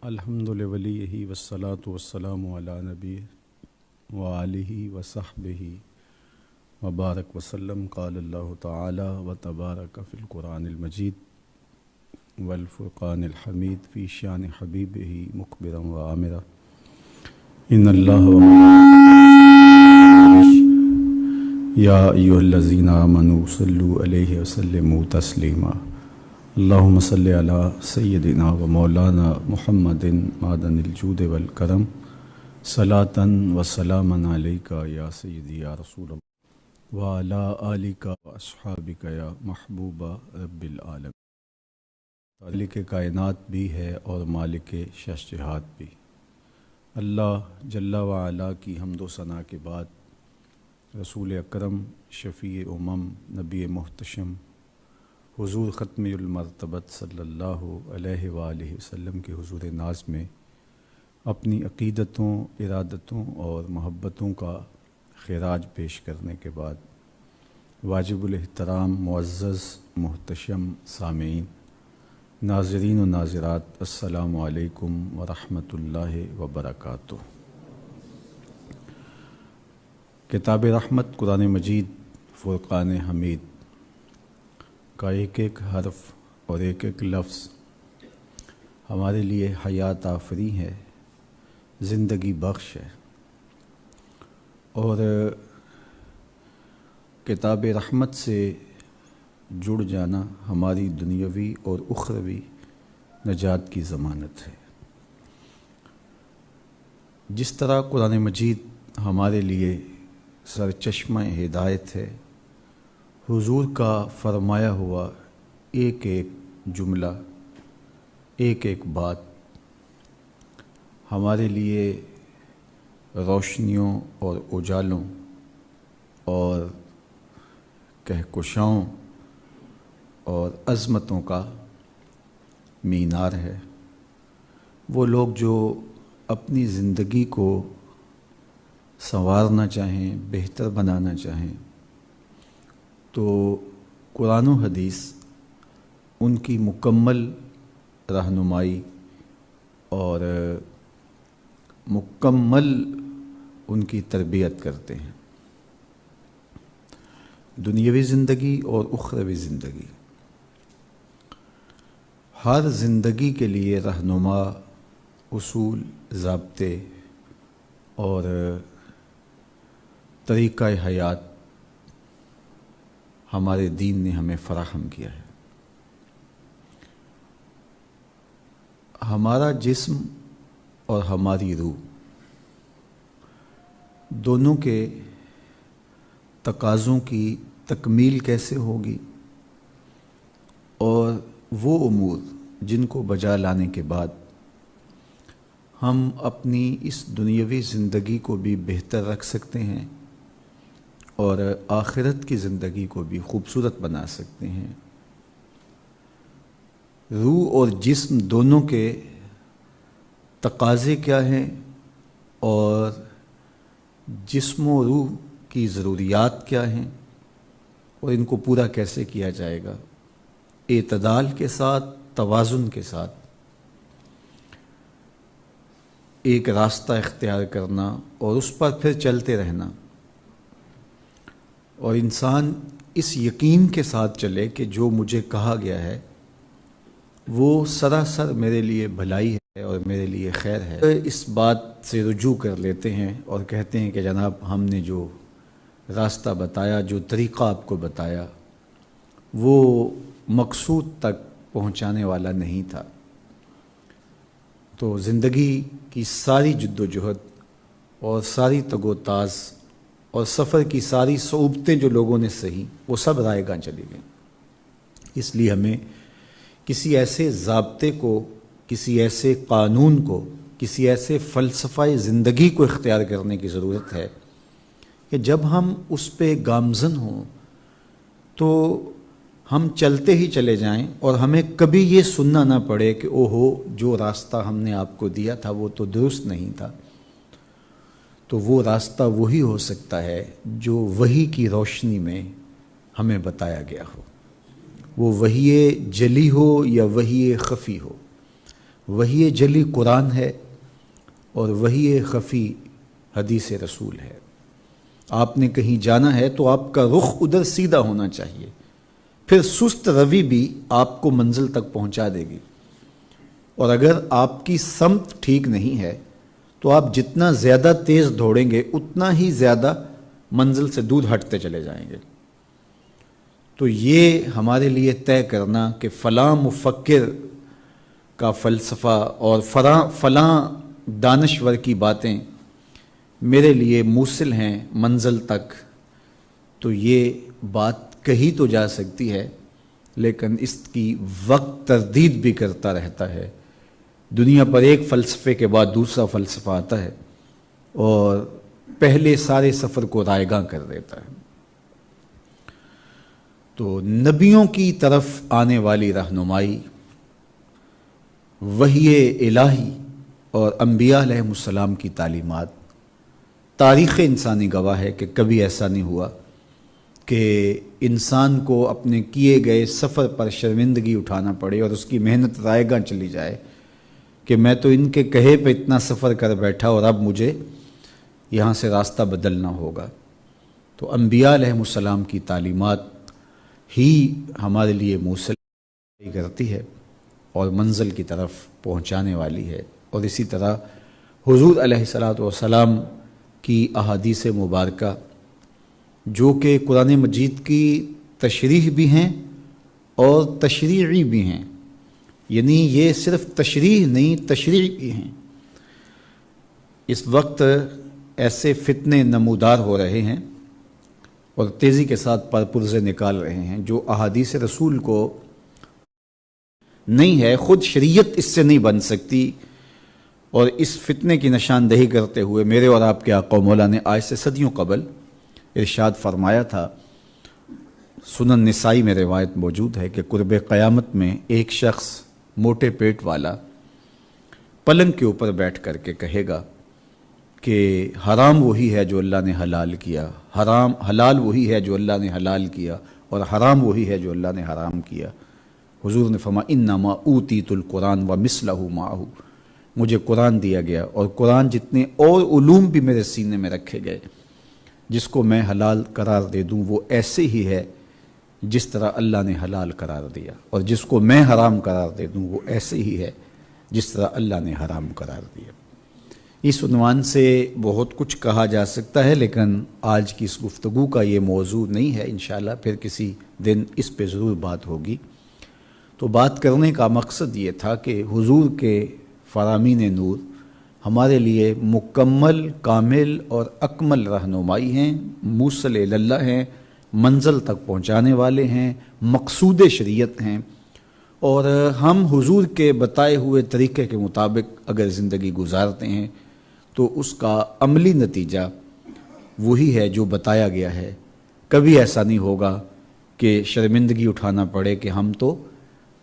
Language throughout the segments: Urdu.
الحمد لولیہ والصلاة والسلام علی نبی وآلہ وصحبہ وبارک وسلم. قال اللہ تعالی وتبارک فی القرآن المجید والفرقان الحمید فی شان حبیبہ مخبرا وآمرا. ان اللہ یا ایھا الذین آمنوا صلوا علیہ وسلموا تسلیما. اللہم صلی علی سیدنا و مولانا محمد معدن الجود والکرم صلاۃ و سلاما علیک یا سیدی یا رسول اللہ وعلی آلک و اصحابک یا محبوب رب العالمین. خالق کائنات بھی ہے اور مالک ششجہات بھی. اللہ جل وعلا کی حمد و ثنا کے بعد رسول اکرم شفیع امم نبی محتشم حضور ختم المرتبت صلی اللہ علیہ وآلہ وسلم کے حضور ناز میں اپنی عقیدتوں، ارادتوں اور محبتوں کا خراج پیش کرنے کے بعد واجب الاحترام معزز محتشم سامعین، ناظرین و ناظرات، السلام علیکم ورحمۃ اللہ وبرکاتہ. کتاب رحمت قرآن مجید فرقان حمید کا ایک ایک حرف اور ایک ایک لفظ ہمارے لیے حیات آفری ہے، زندگی بخش ہے. اور کتاب رحمت سے جڑ جانا ہماری دنیاوی اور اخروی نجات کی ضمانت ہے. جس طرح قرآن مجید ہمارے لیے سرچشمہ ہدایت ہے، حضور کا فرمایا ہوا ایک ایک جملہ، ایک ایک بات ہمارے لیے روشنیوں اور اجالوں اور کہکشاؤں اور عظمتوں کا مینار ہے. وہ لوگ جو اپنی زندگی کو سنوارنا چاہیں، بہتر بنانا چاہیں، تو قرآن و حدیث ان کی مکمل رہنمائی اور مکمل ان کی تربیت کرتے ہیں. دنیاوی زندگی اور اخروی زندگی، ہر زندگی کے لیے رہنما اصول، ضابطے اور طریقہ حیات ہمارے دین نے ہمیں فراہم کیا ہے. ہمارا جسم اور ہماری روح دونوں کے تقاضوں کی تکمیل کیسے ہوگی، اور وہ امور جن کو بجا لانے کے بعد ہم اپنی اس دنیاوی زندگی کو بھی بہتر رکھ سکتے ہیں اور آخرت کی زندگی کو بھی خوبصورت بنا سکتے ہیں. روح اور جسم دونوں کے تقاضے کیا ہیں اور جسم و روح کی ضروریات کیا ہیں اور ان کو پورا کیسے کیا جائے گا، اعتدال کے ساتھ، توازن کے ساتھ ایک راستہ اختیار کرنا اور اس پر پھر چلتے رہنا، اور انسان اس یقین کے ساتھ چلے کہ جو مجھے کہا گیا ہے وہ سراسر میرے لیے بھلائی ہے اور میرے لیے خیر ہے. اس بات سے رجوع کر لیتے ہیں اور کہتے ہیں کہ جناب ہم نے جو راستہ بتایا، جو طریقہ آپ کو بتایا، وہ مقصود تک پہنچانے والا نہیں تھا. تو زندگی کی ساری جد و جہد اور ساری تگ و تاز اور سفر کی ساری صعوبتیں جو لوگوں نے سہی، وہ سب رائے گاں چلی گئیں. اس لیے ہمیں کسی ایسے ضابطے کو، کسی ایسے قانون کو، کسی ایسے فلسفہ زندگی کو اختیار کرنے کی ضرورت ہے کہ جب ہم اس پہ گامزن ہوں تو ہم چلتے ہی چلے جائیں اور ہمیں کبھی یہ سننا نہ پڑے کہ اوہو جو راستہ ہم نے آپ کو دیا تھا وہ تو درست نہیں تھا. تو وہ راستہ وہی ہو سکتا ہے جو وحی کی روشنی میں ہمیں بتایا گیا ہو، وہ وحی جلی ہو یا وحی خفی ہو. وحی جلی قرآن ہے اور وحی خفی حدیث رسول ہے۔ آپ نے کہیں جانا ہے تو آپ کا رخ ادھر سیدھا ہونا چاہیے، پھر سست روی بھی آپ کو منزل تک پہنچا دے گی، اور اگر آپ کی سمت ٹھیک نہیں ہے تو آپ جتنا زیادہ تیز دوڑیں گے اتنا ہی زیادہ منزل سے دور ہٹتے چلے جائیں گے۔ تو یہ ہمارے لیے طے کرنا کہ فلاں مفکر کا فلسفہ اور فلاں دانشور کی باتیں میرے لیے موصل ہیں منزل تک، تو یہ بات کہی تو جا سکتی ہے، لیکن اس کی وقت تردید بھی کرتا رہتا ہے۔ دنیا پر ایک فلسفے کے بعد دوسرا فلسفہ آتا ہے اور پہلے سارے سفر کو رائیگاں کر دیتا ہے۔ تو نبیوں کی طرف آنے والی رہنمائی، وحی الہی اور انبیاء علیہ السلام کی تعلیمات، تاریخ انسانی گواہ ہے کہ کبھی ایسا نہیں ہوا کہ انسان کو اپنے کیے گئے سفر پر شرمندگی اٹھانا پڑے اور اس کی محنت رائیگاں چلی جائے کہ میں تو ان کے کہے پہ اتنا سفر کر بیٹھا اور اب مجھے یہاں سے راستہ بدلنا ہوگا۔ تو انبیاء علیہ السلام کی تعلیمات ہی ہمارے لیے موصل کرتی ہے اور منزل کی طرف پہنچانے والی ہے، اور اسی طرح حضور علیہ الصلاۃ والسلام کی احادیث مبارکہ جو کہ قرآن مجید کی تشریح بھی ہیں اور تشریعی بھی ہیں، یعنی یہ صرف تشریح نہیں تشریع بھی ہیں۔ اس وقت ایسے فتنے نمودار ہو رہے ہیں اور تیزی کے ساتھ پرپرزے نکال رہے ہیں جو احادیث رسول کو نہیں ہے، خود شریعت اس سے نہیں بن سکتی، اور اس فتنے کی نشاندہی کرتے ہوئے میرے اور آپ کے آقا و مولا نے آج سے صدیوں قبل ارشاد فرمایا تھا، سنن نسائی میں روایت موجود ہے کہ قرب قیامت میں ایک شخص موٹے پیٹ والا پلنگ کے اوپر بیٹھ کر کے کہے گا کہ حرام وہی ہے جو اللہ نے حلال کیا، حلال وہی ہے جو اللہ نے حلال کیا، اور حرام وہی ہے جو اللہ نے حرام کیا۔ حضور نے فرمایا انما اوتیت القرآن ومثلہ معہ، مجھے قرآن دیا گیا اور قرآن جتنے اور علوم بھی میرے سینے میں رکھے گئے، جس کو میں حلال قرار دے دوں وہ ایسے ہی ہے جس طرح اللہ نے حلال قرار دیا، اور جس کو میں حرام قرار دے دوں وہ ایسے ہی ہے جس طرح اللہ نے حرام قرار دیا۔ اس عنوان سے بہت کچھ کہا جا سکتا ہے، لیکن آج کی اس گفتگو کا یہ موضوع نہیں ہے، انشاءاللہ پھر کسی دن اس پہ ضرور بات ہوگی۔ تو بات کرنے کا مقصد یہ تھا کہ حضور کے فرامین نور ہمارے لیے مکمل، کامل اور اکمل رہنمائی ہیں، موصل اللہ ہیں، منزل تک پہنچانے والے ہیں، مقصود شریعت ہیں، اور ہم حضور کے بتائے ہوئے طریقے کے مطابق اگر زندگی گزارتے ہیں تو اس کا عملی نتیجہ وہی ہے جو بتایا گیا ہے۔ کبھی ایسا نہیں ہوگا کہ شرمندگی اٹھانا پڑے کہ ہم تو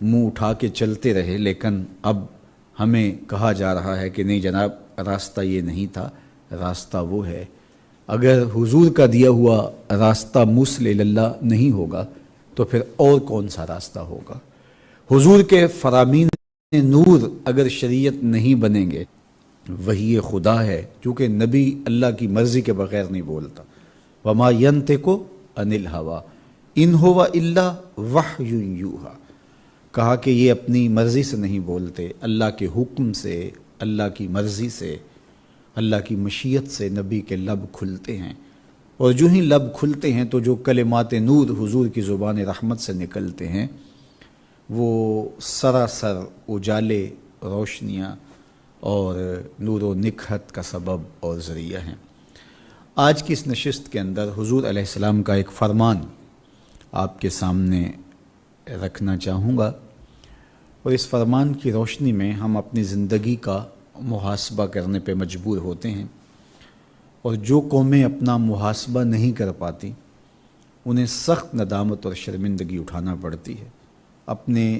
منہ اٹھا کے چلتے رہے، لیکن اب ہمیں کہا جا رہا ہے کہ نہیں جناب، راستہ یہ نہیں تھا، راستہ وہ ہے۔ اگر حضور کا دیا ہوا راستہ موصل اللہ نہیں ہوگا تو پھر اور کون سا راستہ ہوگا؟ حضور کے فرامین نور اگر شریعت نہیں بنیں گے، وحی خدا ہے، چونکہ نبی اللہ کی مرضی کے بغیر نہیں بولتا، وما ینطق عن الہویٰ ان ہوا الا وحی یوحیٰ، کہا کہ یہ اپنی مرضی سے نہیں بولتے، اللہ کے حکم سے، اللہ کی مرضی سے، اللہ کی مشیت سے نبی کے لب کھلتے ہیں، اور جو ہی لب کھلتے ہیں تو جو کلمات نور حضور کی زبان رحمت سے نکلتے ہیں وہ سراسر اجالے، روشنیاں اور نور و نکہت کا سبب اور ذریعہ ہیں۔ آج کی اس نشست کے اندر حضور علیہ السلام کا ایک فرمان آپ کے سامنے رکھنا چاہوں گا، اور اس فرمان کی روشنی میں ہم اپنی زندگی کا محاسبہ کرنے پہ مجبور ہوتے ہیں، اور جو قومیں اپنا محاسبہ نہیں کر پاتی انہیں سخت ندامت اور شرمندگی اٹھانا پڑتی ہے، اپنے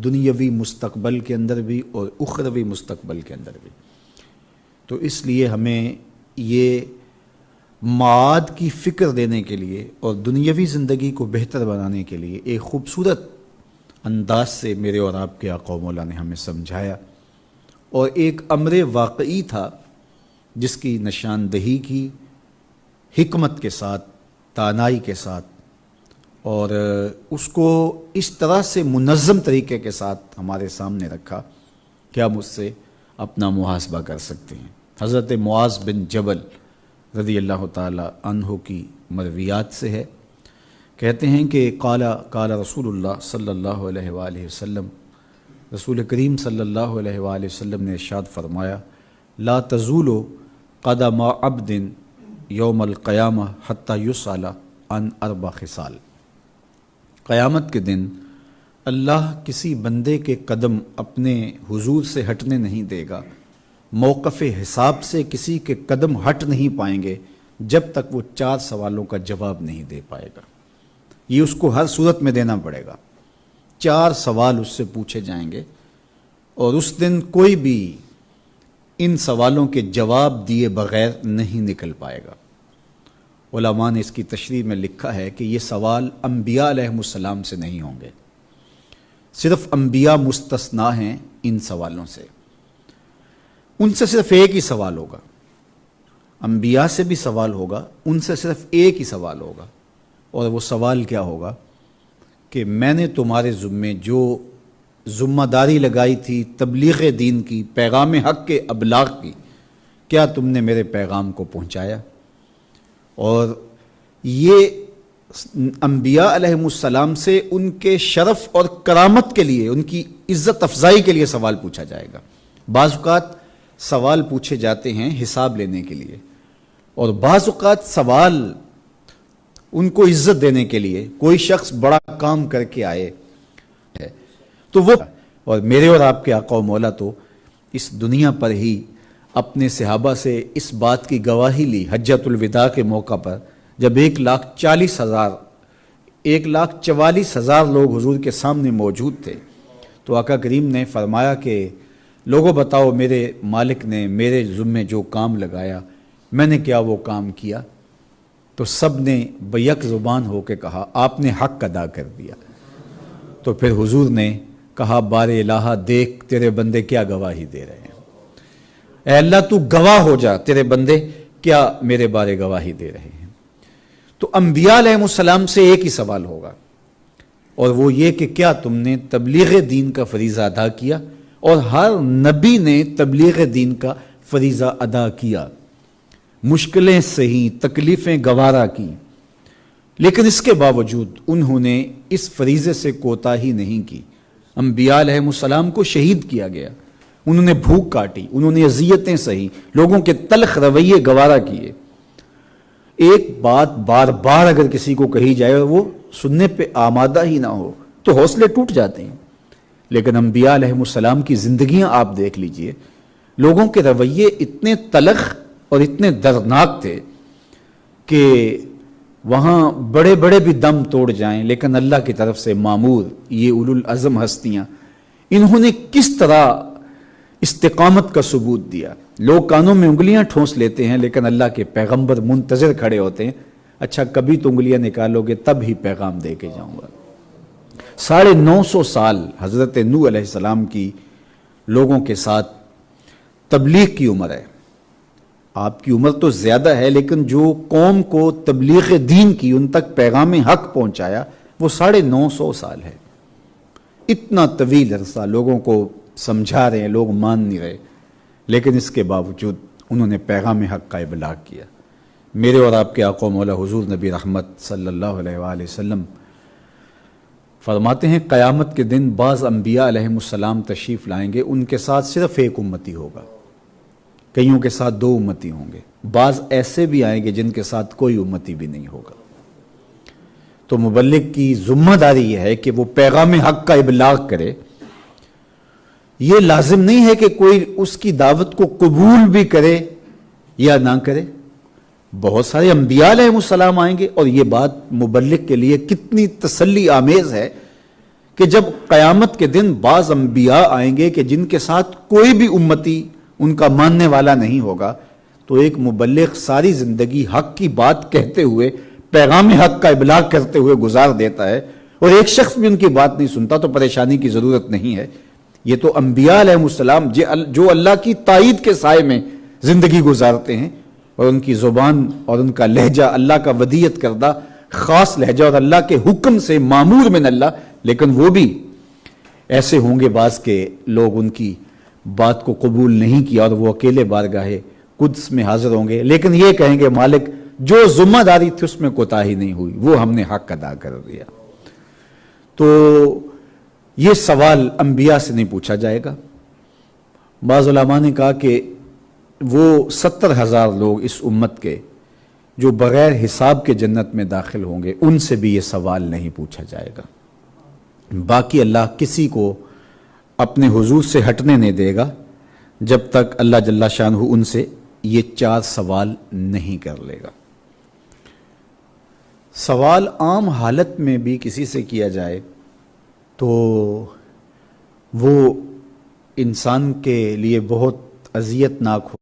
دنیاوی مستقبل کے اندر بھی اور اخروی مستقبل کے اندر بھی۔ تو اس لیے ہمیں یہ معاد کی فکر دینے کے لیے اور دنیاوی زندگی کو بہتر بنانے کے لیے ایک خوبصورت انداز سے میرے اور آپ کے آقا و مولا نے ہمیں سمجھایا اور ایک امر واقعی تھا جس کی نشاندہی کی حکمت کے ساتھ، دانائی کے ساتھ، اور اس کو اس طرح سے منظم طریقے کے ساتھ ہمارے سامنے رکھا کہ ہم اس سے اپنا محاسبہ کر سکتے ہیں۔ حضرت معاذ بن جبل رضی اللہ تعالی عنہ کی مرویات سے ہے، کہتے ہیں کہ قال رسول اللہ صلی اللہ علیہ وآلہ وسلم، رسول کریم صلی اللہ علیہ وآلہ وسلم نے ارشاد فرمایا، لا تزول قدم عبد یوم القیامہ حتی یسأل عن 4 خصال۔ قیامت کے دن اللہ کسی بندے کے قدم اپنے حضور سے ہٹنے نہیں دے گا، موقف حساب سے کسی کے قدم ہٹ نہیں پائیں گے جب تک وہ 4 سوالوں کا جواب نہیں دے پائے گا۔ یہ اس کو ہر صورت میں دینا پڑے گا۔ 4 سوال اس سے پوچھے جائیں گے، اور اس دن کوئی بھی ان سوالوں کے جواب دیے بغیر نہیں نکل پائے گا۔ علماء نے اس کی تشریح میں لکھا ہے کہ یہ سوال انبیاء علیہ السلام سے نہیں ہوں گے، صرف انبیاء مستثنا ہیں ان سوالوں سے۔ ان سے صرف ایک ہی سوال ہوگا، انبیاء سے بھی سوال ہوگا، ان سے صرف ایک ہی سوال ہوگا، اور وہ سوال کیا ہوگا کہ میں نے تمہارے ذمے جو ذمہ داری لگائی تھی تبلیغ دین کی، پیغام حق کے ابلاغ کی، کیا تم نے میرے پیغام کو پہنچایا؟ اور یہ انبیاء علیہ السلام سے ان کے شرف اور کرامت کے لیے، ان کی عزت افزائی کے لیے سوال پوچھا جائے گا۔ بعض اوقات سوال پوچھے جاتے ہیں حساب لینے کے لیے، اور بعض اوقات سوال ان کو عزت دینے کے لیے، کوئی شخص بڑا کام کر کے آئے تو وہ، اور میرے اور آپ کے آقا و مولا تو اس دنیا پر ہی اپنے صحابہ سے اس بات کی گواہی لی حجۃ الوداع کے موقع پر، جب 1,44,000 لوگ حضور کے سامنے موجود تھے، تو آقا کریم نے فرمایا کہ لوگوں بتاؤ میرے مالک نے میرے ذمے جو کام لگایا میں نے کیا وہ کام کیا؟ تو سب نے بیک زبان ہو کے کہا آپ نے حق ادا کر دیا۔ تو پھر حضور نے کہا بار الہ دیکھ تیرے بندے کیا گواہی دے رہے ہیں، اے اللہ تو گواہ ہو جا تیرے بندے کیا میرے بارے گواہی دے رہے ہیں۔ تو انبیاء علیہ السلام سے ایک ہی سوال ہوگا، اور وہ یہ کہ کیا تم نے تبلیغ دین کا فریضہ ادا کیا؟ اور ہر نبی نے تبلیغ دین کا فریضہ ادا کیا، مشکلیں سہی، تکلیفیں گوارا کی، لیکن اس کے باوجود انہوں نے اس فریضے سے کوتاہی نہیں کی۔ انبیاء علیہ السلام کو شہید کیا گیا، انہوں نے بھوک کاٹی، انہوں نے اذیتیں سہی، لوگوں کے تلخ رویے گوارا کیے۔ ایک بات بار بار اگر کسی کو کہی جائے اور وہ سننے پہ آمادہ ہی نہ ہو تو حوصلے ٹوٹ جاتے ہیں، لیکن انبیاء علیہ السلام کی زندگیاں آپ دیکھ لیجئے، لوگوں کے رویے اتنے تلخ اور اتنے دردناک تھے کہ وہاں بڑے بڑے بھی دم توڑ جائیں، لیکن اللہ کی طرف سے مامور یہ اولو العزم ہستیاں، انہوں نے کس طرح استقامت کا ثبوت دیا۔ لوگ کانوں میں انگلیاں ٹھونس لیتے ہیں، لیکن اللہ کے پیغمبر منتظر کھڑے ہوتے ہیں، اچھا کبھی تو انگلیاں نکالو گے تب ہی پیغام دے کے جاؤں گا۔ 950 سال حضرت نوح علیہ السلام کی لوگوں کے ساتھ تبلیغ کی عمر ہے۔ آپ کی عمر تو زیادہ ہے، لیکن جو قوم کو تبلیغ دین کی، ان تک پیغام حق پہنچایا، وہ 950 سال ہے۔ اتنا طویل عرصہ لوگوں کو سمجھا رہے ہیں، لوگ مان نہیں رہے، لیکن اس کے باوجود انہوں نے پیغام حق کا ابلاغ کیا۔ میرے اور آپ کے آقا و مولا حضور نبی رحمت صلی اللہ علیہ وآلہ وسلم فرماتے ہیں قیامت کے دن بعض انبیاء علیہ السلام تشریف لائیں گے، ان کے ساتھ صرف ایک امتی ہوگا، کئیوں کے ساتھ 2 امتی ہوں گے، بعض ایسے بھی آئیں گے جن کے ساتھ کوئی امتی بھی نہیں ہوگا۔ تو مبلغ کی ذمہ داری یہ ہے کہ وہ پیغام حق کا ابلاغ کرے۔ یہ لازم نہیں ہے کہ کوئی اس کی دعوت کو قبول بھی کرے یا نہ کرے۔ بہت سارے انبیاء علیہ السلام آئیں گے، اور یہ بات مبلغ کے لیے کتنی تسلی آمیز ہے کہ جب قیامت کے دن بعض انبیاء آئیں گے کہ جن کے ساتھ کوئی بھی امتی ان کا ماننے والا نہیں ہوگا، تو ایک مبلغ ساری زندگی حق کی بات کہتے ہوئے، پیغام حق کا ابلاغ کرتے ہوئے گزار دیتا ہے، اور ایک شخص بھی ان کی بات نہیں سنتا، تو پریشانی کی ضرورت نہیں ہے۔ یہ تو انبیاء علیہ السلام جو اللہ کی تائید کے سائے میں زندگی گزارتے ہیں، اور ان کی زبان اور ان کا لہجہ اللہ کا ودیت کردہ خاص لہجہ اور اللہ کے حکم سے معمور من اللہ، لیکن وہ بھی ایسے ہوں گے بعض کے لوگ ان کی بات کو قبول نہیں کیا اور وہ اکیلے بارگاہ قدس میں حاضر ہوں گے، لیکن یہ کہیں گے مالک جو ذمہ داری تھی اس میں کوتاہی نہیں ہوئی، وہ ہم نے حق ادا کر دیا۔ تو یہ سوال انبیاء سے نہیں پوچھا جائے گا۔ بعض علماء نے کہا کہ وہ 70,000 لوگ اس امت کے جو بغیر حساب کے جنت میں داخل ہوں گے، ان سے بھی یہ سوال نہیں پوچھا جائے گا۔ باقی اللہ کسی کو اپنے حضور سے ہٹنے نہیں دے گا جب تک اللہ جل شانہ ان سے یہ 4 سوال نہیں کر لے گا۔ سوال عام حالت میں بھی کسی سے کیا جائے تو وہ انسان کے لیے بہت اذیت ناک ہو،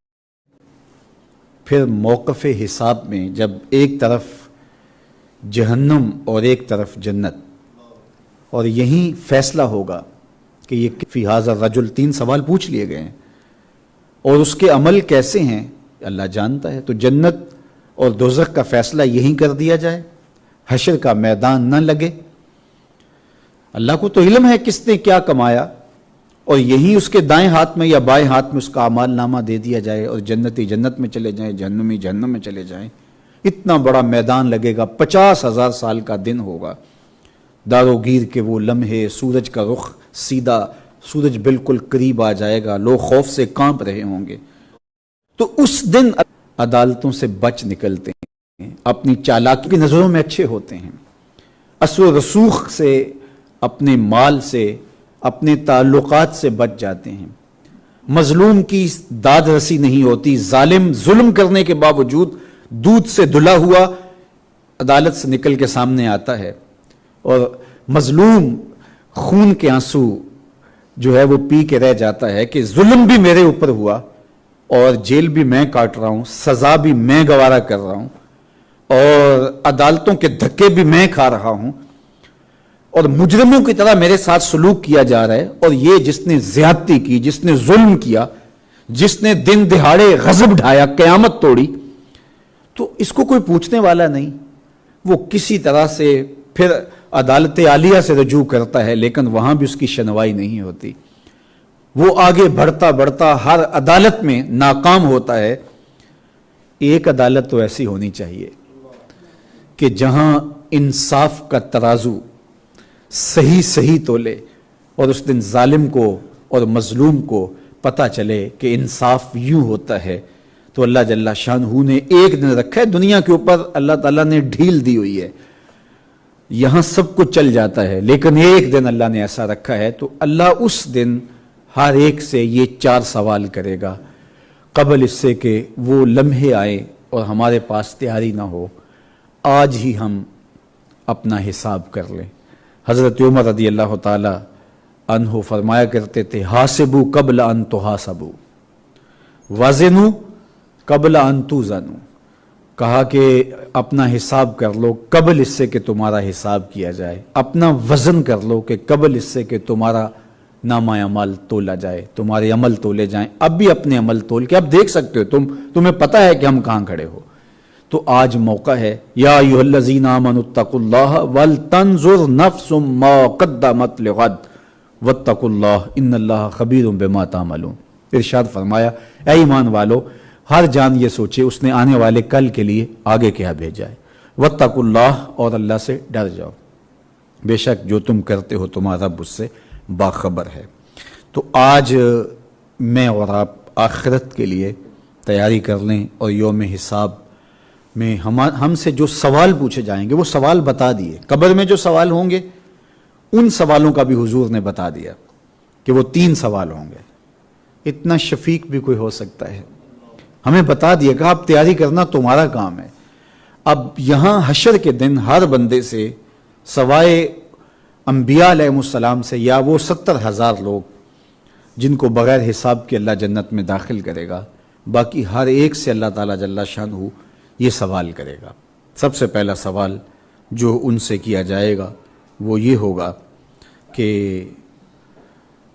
پھر موقف حساب میں جب ایک طرف جہنم اور ایک طرف جنت، اور یہیں فیصلہ ہوگا کہ یہ فی ھذا الرجل 3 سوال پوچھ لیے گئے ہیں اور اس کے عمل کیسے ہیں اللہ جانتا ہے۔ تو جنت اور دوزخ کا فیصلہ یہیں کر دیا جائے، حشر کا میدان نہ لگے۔ اللہ کو تو علم ہے کس نے کیا کمایا، اور یہی اس کے دائیں ہاتھ میں یا بائیں ہاتھ میں اس کا اعمال نامہ دے دیا جائے، اور جنتی جنت میں چلے جائیں، جہنمی جہنم میں چلے جائیں۔ اتنا بڑا میدان لگے گا، 50,000 سال کا دن ہوگا، داروگیر کے وہ لمحے، سورج کا رخ سیدھا، سورج بالکل قریب آ جائے گا، لوگ خوف سے کانپ رہے ہوں گے۔ تو اس دن عدالتوں سے بچ نکلتے ہیں، اپنی چالاکی کی نظروں میں اچھے ہوتے ہیں، اثر و رسوخ سے، اپنے مال سے، اپنے تعلقات سے بچ جاتے ہیں، مظلوم کی داد رسی نہیں ہوتی، ظالم ظلم کرنے کے باوجود دودھ سے دھلا ہوا عدالت سے نکل کے سامنے آتا ہے، اور مظلوم خون کے آنسو جو ہے وہ پی کے رہ جاتا ہے کہ ظلم بھی میرے اوپر ہوا اور جیل بھی میں کاٹ رہا ہوں، سزا بھی میں گوارا کر رہا ہوں، اور عدالتوں کے دھکے بھی میں کھا رہا ہوں، اور مجرموں کی طرح میرے ساتھ سلوک کیا جا رہا ہے، اور یہ جس نے زیادتی کی، جس نے ظلم کیا، جس نے دن دہاڑے غضب ڈھایا، قیامت توڑی، تو اس کو کوئی پوچھنے والا نہیں۔ وہ کسی طرح سے پھر عدالت عالیہ سے رجوع کرتا ہے، لیکن وہاں بھی اس کی شنوائی نہیں ہوتی، وہ آگے بڑھتا بڑھتا ہر عدالت میں ناکام ہوتا ہے۔ ایک عدالت تو ایسی ہونی چاہیے کہ جہاں انصاف کا ترازو صحیح تولے، اور اس دن ظالم کو اور مظلوم کو پتہ چلے کہ انصاف یوں ہوتا ہے۔ تو اللہ جل شانہ نے ایک دن رکھا ہے، دنیا کے اوپر اللہ تعالیٰ نے ڈھیل دی ہوئی ہے، یہاں سب کچھ چل جاتا ہے، لیکن ایک دن اللہ نے ایسا رکھا ہے، تو اللہ اس دن ہر ایک سے یہ 4 سوال کرے گا، قبل اس سے کہ وہ لمحے آئے اور ہمارے پاس تیاری نہ ہو، آج ہی ہم اپنا حساب کر لیں۔ حضرت عمر رضی اللہ تعالی عنہ فرمایا کرتے تھے، حاسبو قبل ان تحاسبو، وزنو قبل ان توزنو، کہا کہ اپنا حساب کر لو قبل اس سے کہ تمہارا حساب کیا جائے، اپنا وزن کر لو کہ قبل اس سے کہ تمہارا نامہ اعمال تولا جائے، تمہارے عمل تولے جائیں۔ اب بھی اپنے عمل تول کے اب دیکھ سکتے ہو، تمہیں پتہ ہے کہ ہم کہاں کھڑے ہو۔ تو آج موقع ہے، یا ایھا الذین آمنوا اتقوا اللہ ولتنظر نفس ما قدمت لغد واتقوا اللہ ان اللہ خبیر بما تعملون۔ ارشاد فرمایا، اے ایمان والو، ہر جان یہ سوچے اس نے آنے والے کل کے لیے آگے کیا بھیجا ہے، واتقوا اللہ، اور اللہ سے ڈر جاؤ، بے شک جو تم کرتے ہو تمہارا رب اس سے باخبر ہے۔ تو آج میں اور آپ آخرت کے لیے تیاری کر لیں، اور یوم حساب میں ہم سے جو سوال پوچھے جائیں گے وہ سوال بتا دیے، قبر میں جو سوال ہوں گے ان سوالوں کا بھی حضور نے بتا دیا کہ وہ 3 سوال ہوں گے۔ اتنا شفیق بھی کوئی ہو سکتا ہے، ہمیں بتا دیا کہ آپ تیاری کرنا تمہارا کام ہے۔ اب یہاں حشر کے دن ہر بندے سے سوائے انبیاء علیہ السلام سے، یا وہ 70,000 لوگ جن کو بغیر حساب کے اللہ جنت میں داخل کرے گا، باقی ہر ایک سے اللہ تعالیٰ جل شانہ یہ سوال کرے گا۔ سب سے پہلا سوال جو ان سے کیا جائے گا وہ یہ ہوگا کہ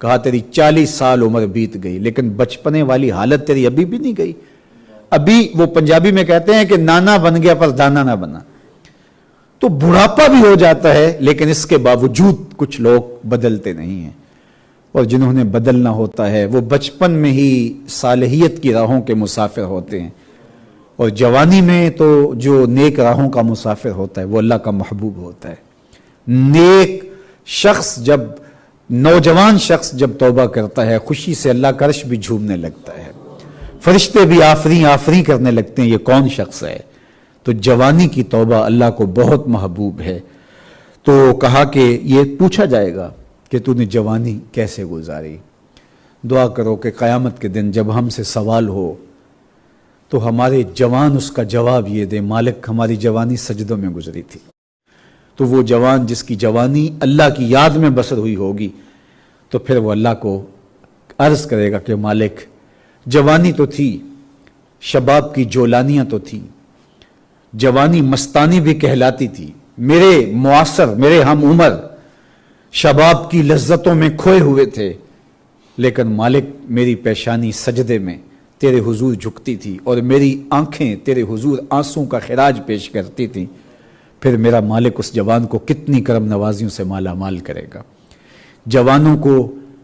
کہا تیری 40 سال عمر بیت گئی لیکن بچپنے والی حالت تیری ابھی بھی نہیں گئی. ابھی وہ پنجابی میں کہتے ہیں کہ نانا بن گیا پر دانا نہ بنا. تو بڑھاپا بھی ہو جاتا ہے لیکن اس کے باوجود کچھ لوگ بدلتے نہیں ہیں, اور جنہوں نے بدلنا ہوتا ہے وہ بچپن میں ہی صالحیت کی راہوں کے مسافر ہوتے ہیں, اور جوانی میں تو جو نیک راہوں کا مسافر ہوتا ہے وہ اللہ کا محبوب ہوتا ہے. نیک شخص جب, نوجوان شخص جب توبہ کرتا ہے خوشی سے اللہ کا عرش بھی جھومنے لگتا ہے, فرشتے بھی آفریں آفریں کرنے لگتے ہیں یہ کون شخص ہے. تو جوانی کی توبہ اللہ کو بہت محبوب ہے. تو کہا کہ یہ پوچھا جائے گا کہ تو نے جوانی کیسے گزاری. دعا کرو کہ قیامت کے دن جب ہم سے سوال ہو تو ہمارے جوان اس کا جواب یہ دے, مالک ہماری جوانی سجدوں میں گزری تھی. تو وہ جوان جس کی جوانی اللہ کی یاد میں بسر ہوئی ہوگی تو پھر وہ اللہ کو عرض کرے گا کہ مالک جوانی تو تھی, شباب کی جولانیاں تو تھی, جوانی مستانی بھی کہلاتی تھی, میرے معاصر میرے ہم عمر شباب کی لذتوں میں کھوئے ہوئے تھے, لیکن مالک میری پیشانی سجدے میں تیرے حضور جھکتی تھی اور میری آنکھیں تیرے حضور آنسوں کا خراج پیش کرتی تھیں. پھر میرا مالک اس جوان کو کتنی کرم نوازیوں سے مالا مال کرے گا. جوانوں کو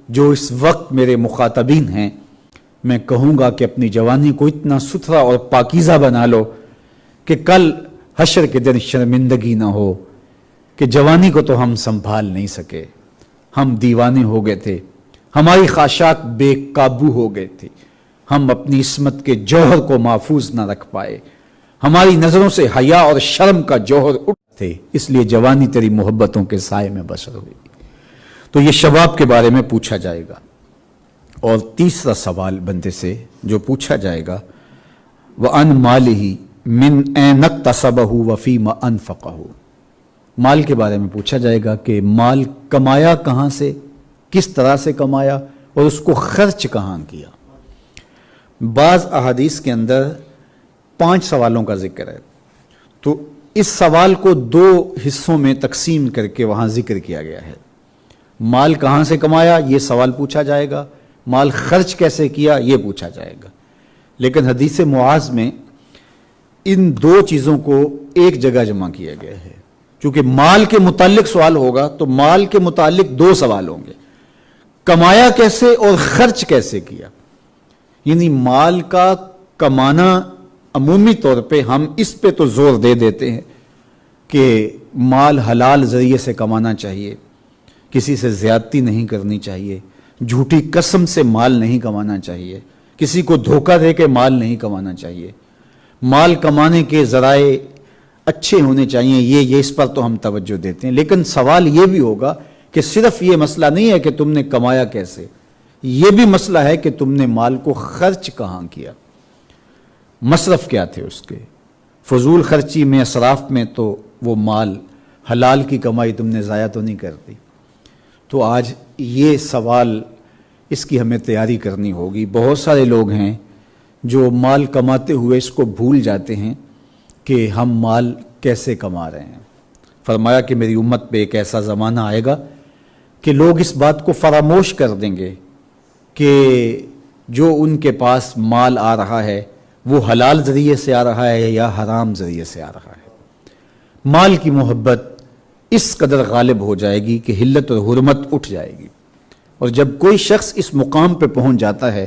جو اس وقت میرے مخاطبین ہیں میں کہوں گا کہ اپنی جوانی کو اتنا ستھرا اور پاکیزہ بنا لو کہ کل حشر کے دن شرمندگی نہ ہو کہ جوانی کو تو ہم سنبھال نہیں سکے, ہم دیوانے ہو گئے تھے, ہماری خواہشات بے قابو ہو گئے تھے, ہم اپنی عصمت کے جوہر کو محفوظ نہ رکھ پائے, ہماری نظروں سے حیا اور شرم کا جوہر اٹھ تھے, اس لیے جوانی تیری محبتوں کے سائے میں بسر ہوئی. تو یہ شباب کے بارے میں پوچھا جائے گا. اور تیسرا سوال بندے سے جو پوچھا جائے گا وَأَنْ مَالِهِ مِنْ أَيْنَ اكْتَسَبَهُ وَفِيمَ أَنْفَقَهُ, مال کے بارے میں پوچھا جائے گا کہ مال کمایا کہاں سے, کس طرح سے کمایا اور اس کو خرچ کہاں کیا. بعض احادیث کے اندر 5 سوالوں کا ذکر ہے, تو اس سوال کو 2 حصوں میں تقسیم کر کے وہاں ذکر کیا گیا ہے. مال کہاں سے کمایا یہ سوال پوچھا جائے گا, مال خرچ کیسے کیا یہ پوچھا جائے گا. لیکن حدیث معاذ میں ان 2 چیزوں کو ایک جگہ جمع کیا گیا ہے. چونکہ مال کے متعلق سوال ہوگا تو مال کے متعلق 2 سوال ہوں گے, کمایا کیسے اور خرچ کیسے کیا. یعنی مال کا کمانا عمومی طور پہ ہم اس پہ تو زور دے دیتے ہیں کہ مال حلال ذریعے سے کمانا چاہیے, کسی سے زیادتی نہیں کرنی چاہیے, جھوٹی قسم سے مال نہیں کمانا چاہیے, کسی کو دھوکہ دے کے مال نہیں کمانا چاہیے, مال کمانے کے ذرائع اچھے ہونے چاہیے, یہ اس پر تو ہم توجہ دیتے ہیں. لیکن سوال یہ بھی ہوگا کہ صرف یہ مسئلہ نہیں ہے کہ تم نے کمایا کیسے, یہ بھی مسئلہ ہے کہ تم نے مال کو خرچ کہاں کیا, مصرف کیا تھے اس کے, فضول خرچی میں اسراف میں تو وہ مال حلال کی کمائی تم نے ضائع تو نہیں کر دی. تو آج یہ سوال اس کی ہمیں تیاری کرنی ہوگی. بہت سارے لوگ ہیں جو مال کماتے ہوئے اس کو بھول جاتے ہیں کہ ہم مال کیسے کما رہے ہیں. فرمایا کہ میری امت پہ ایک ایسا زمانہ آئے گا کہ لوگ اس بات کو فراموش کر دیں گے کہ جو ان کے پاس مال آ رہا ہے وہ حلال ذریعے سے آ رہا ہے یا حرام ذریعے سے آ رہا ہے. مال کی محبت اس قدر غالب ہو جائے گی کہ حلت اور حرمت اٹھ جائے گی. اور جب کوئی شخص اس مقام پہ پہنچ جاتا ہے,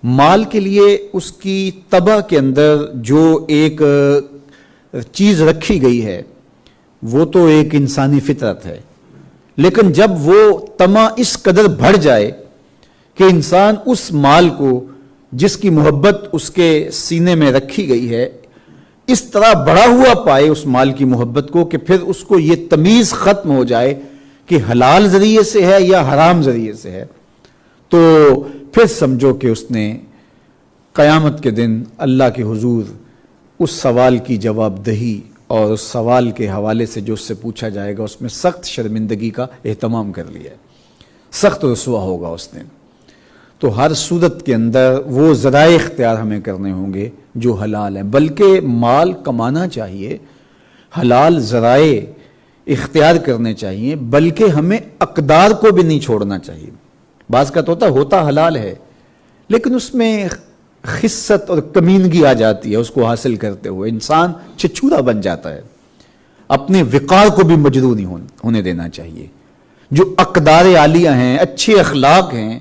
مال کے لیے اس کی طبع کے اندر جو ایک چیز رکھی گئی ہے وہ تو ایک انسانی فطرت ہے, لیکن جب وہ طمع اس قدر بڑھ جائے کہ انسان اس مال کو جس کی محبت اس کے سینے میں رکھی گئی ہے اس طرح بڑا ہوا پائے اس مال کی محبت کو کہ پھر اس کو یہ تمیز ختم ہو جائے کہ حلال ذریعے سے ہے یا حرام ذریعے سے ہے, تو پھر سمجھو کہ اس نے قیامت کے دن اللہ کے حضور اس سوال کی جواب دہی اور اس سوال کے حوالے سے جو اس سے پوچھا جائے گا اس میں سخت شرمندگی کا اہتمام کر لیا ہے, سخت رسوا ہوگا اس نے. تو ہر صورت کے اندر وہ ذرائع اختیار ہمیں کرنے ہوں گے جو حلال ہیں, بلکہ مال کمانا چاہیے, حلال ذرائع اختیار کرنے چاہیے, بلکہ ہمیں اقدار کو بھی نہیں چھوڑنا چاہیے. بعض کا تو ہوتا حلال ہے لیکن اس میں خست اور کمینگی آ جاتی ہے، اس کو حاصل کرتے ہوئے انسان چھچھورا بن جاتا ہے۔ اپنے وقار کو بھی مجروح نہیں ہونے دینا چاہیے۔ جو اقدار عالیہ ہیں، اچھے اخلاق ہیں،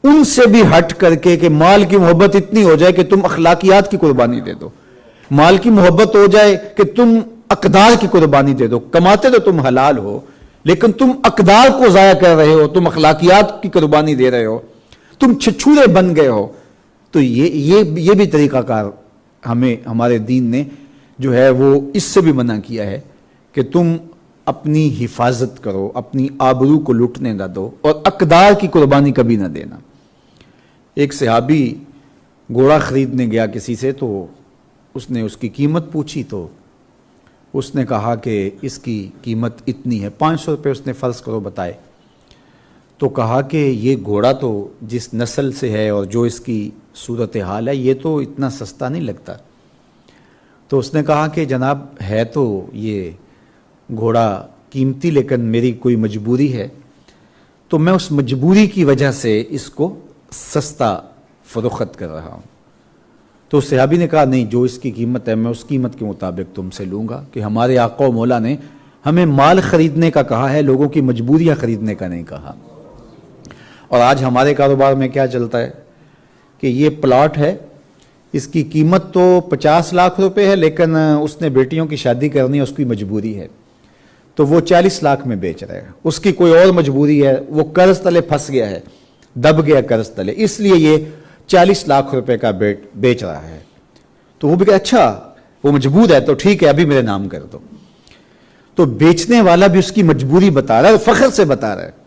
ان سے بھی ہٹ کر کے کہ مال کی محبت اتنی ہو جائے کہ تم اخلاقیات کی قربانی دے دو، مال کی محبت ہو جائے کہ تم اقدار کی قربانی دے دو، کماتے تو تم حلال ہو لیکن تم اقدار کو ضائع کر رہے ہو، تم اخلاقیات کی قربانی دے رہے ہو، تم چھچھورے بن گئے ہو۔ تو یہ بھی طریقہ کار ہمارے دین نے جو ہے وہ اس سے بھی منع کیا ہے کہ تم اپنی حفاظت کرو، اپنی آبرو کو لٹنے نہ دو اور اقدار کی قربانی کبھی نہ دینا۔ ایک صحابی گھوڑا خریدنے گیا کسی سے، تو اس نے اس کی قیمت پوچھی تو اس نے کہا کہ اس کی قیمت اتنی ہے، 500 روپے اس نے فرض کرو بتائے۔ تو کہا کہ یہ گھوڑا تو جس نسل سے ہے اور جو اس کی صورتحال ہے یہ تو اتنا سستا نہیں لگتا۔ تو اس نے کہا کہ جناب ہے تو یہ گھوڑا قیمتی لیکن میری کوئی مجبوری ہے، تو میں اس مجبوری کی وجہ سے اس کو سستا فروخت کر رہا ہوں۔ تو صحابی نے کہا نہیں، جو اس کی قیمت ہے میں اس قیمت کے مطابق تم سے لوں گا، کہ ہمارے آقا و مولا نے ہمیں مال خریدنے کا کہا ہے، لوگوں کی مجبوریاں خریدنے کا نہیں کہا۔ اور آج ہمارے کاروبار میں کیا چلتا ہے کہ یہ پلاٹ ہے، اس کی قیمت تو 50 لاکھ روپے ہے لیکن اس نے بیٹیوں کی شادی کرنی ہے، اس کی مجبوری ہے، تو وہ 40 لاکھ میں بیچ رہے ہیں۔ اس کی کوئی اور مجبوری ہے، وہ قرض تلے پھنس گیا ہے، دب گیا قرض تلے، اس لیے یہ 40 لاکھ روپے کا بیچ رہا ہے۔ تو وہ بھی کہ اچھا وہ مجبور ہے تو ٹھیک ہے ابھی میرے نام کر دو۔ تو بیچنے والا بھی اس کی مجبوری بتا رہا ہے اور فخر سے بتا رہا ہے،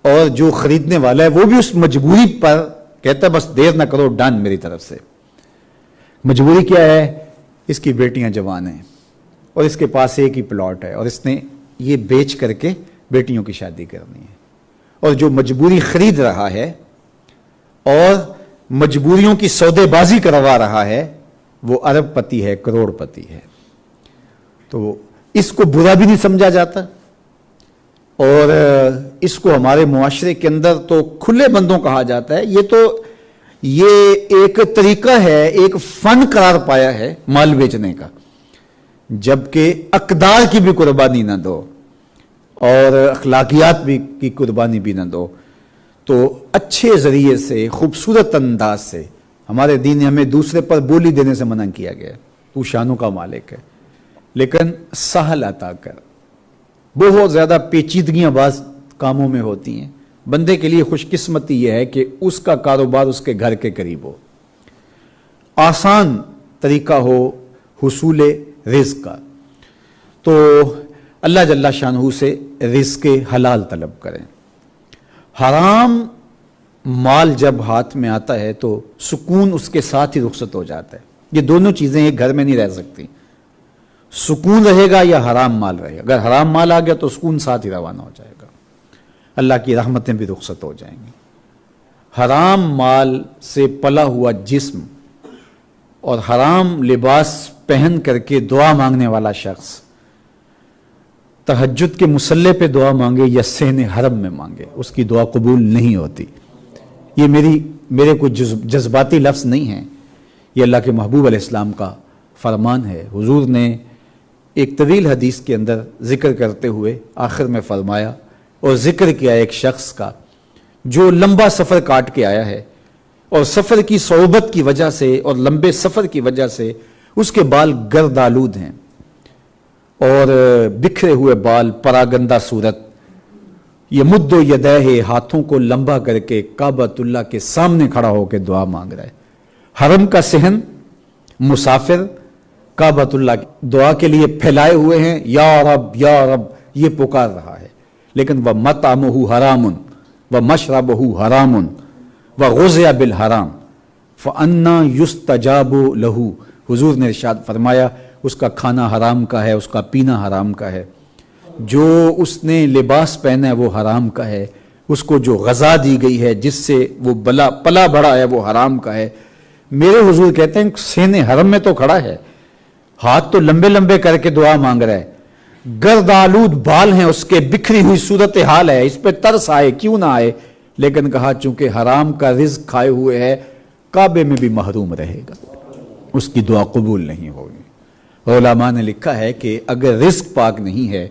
اور جو خریدنے والا ہے وہ بھی اس مجبوری پر کہتا ہے بس دیر نہ کرو، ڈن میری طرف سے۔ مجبوری کیا ہے؟ اس کی بیٹیاں جوان ہیں اور اس کے پاس ایک ہی پلاٹ ہے اور اس نے یہ بیچ کر کے بیٹیوں کی شادی کرنی ہے۔ اور جو مجبوری خرید رہا ہے اور مجبوریوں کی سودے بازی کروا رہا ہے وہ ارب پتی ہے، کروڑ پتی ہے۔ تو اس کو برا بھی نہیں سمجھا جاتا، اور اس کو ہمارے معاشرے کے اندر تو کھلے بندوں کہا جاتا ہے۔ یہ ایک طریقہ ہے، ایک فن قرار پایا ہے مال بیچنے کا، جبکہ اقدار کی بھی قربانی نہ دو اور اخلاقیات بھی کی قربانی بھی نہ دو۔ تو اچھے ذریعے سے، خوبصورت انداز سے، ہمارے دین نے ہمیں دوسرے پر بولی دینے سے منع کیا گیا، تو شانوں کا مالک ہے، لیکن سہل عطا کر۔ بہت زیادہ پیچیدگیاں بعض کاموں میں ہوتی ہیں، بندے کے لیے خوش قسمتی یہ ہے کہ اس کا کاروبار اس کے گھر کے قریب ہو، آسان طریقہ ہو حصول رزق کا۔ تو اللہ جل شانہ سے رزق حلال طلب کریں۔ حرام مال جب ہاتھ میں آتا ہے تو سکون اس کے ساتھ ہی رخصت ہو جاتا ہے۔ یہ دونوں چیزیں ایک گھر میں نہیں رہ سکتی، سکون رہے گا یا حرام مال رہے گا۔ اگر حرام مال آ گیا تو سکون ساتھ ہی روانہ ہو جائے گا، اللہ کی رحمتیں بھی رخصت ہو جائیں گی۔ حرام مال سے پلا ہوا جسم اور حرام لباس پہن کر کے دعا مانگنے والا شخص تہجد کے مصلے پہ دعا مانگے یا صحن حرم میں مانگے، اس کی دعا قبول نہیں ہوتی۔ یہ میرے کوئی جذباتی لفظ نہیں ہیں، یہ اللہ کے محبوب علیہ السلام کا فرمان ہے۔ حضور نے ایک طویل حدیث کے اندر ذکر کرتے ہوئے آخر میں فرمایا اور ذکر کیا ایک شخص کا جو لمبا سفر کاٹ کے آیا ہے اور سفر کی صعوبت کی وجہ سے اور لمبے سفر کی وجہ سے اس کے بال گرد آلود ہیں اور بکھرے ہوئے بال، پراگندہ صورت، یہ مد و یدیہ، ہاتھوں کو لمبا کر کے کعبۃ اللہ کے سامنے کھڑا ہو کے دعا مانگ رہا ہے۔ حرم کا صحن، مسافر کعبۃ اللہ دعا کے لیے پھیلائے ہوئے ہیں، یا رب یا رب یہ پکار رہا ہے، لیکن وَمَطْعَمُهُ حَرَامٌ وَمَشْرَبُهُ حَرَامٌ وَغُذِّيَ بِالْحَرَامِ فَأَنَّىٰ يُسْتَجَابُ لَهُ۔ حضور نے ارشاد فرمایا اس کا کھانا حرام کا ہے، اس کا پینا حرام کا ہے، جو اس نے لباس پہنا ہے وہ حرام کا ہے، اس کو جو غذا دی گئی ہے جس سے وہ پلا بڑا ہے وہ حرام کا ہے۔ میرے حضور کہتے ہیں صحن حرم میں تو کھڑا ہے، ہاتھ تو لمبے لمبے کر کے دعا مانگ رہا ہے، گرد آلود بال ہیں اس کے، بکھری ہوئی صورت حال ہے، اس پہ ترس آئے کیوں نہ آئے، لیکن کہا چونکہ حرام کا رزق کھائے ہوئے ہے کعبے میں بھی محروم رہے گا، اس کی دعا قبول نہیں ہوگی۔ علماء نے لکھا ہے کہ اگر رزق پاک نہیں ہے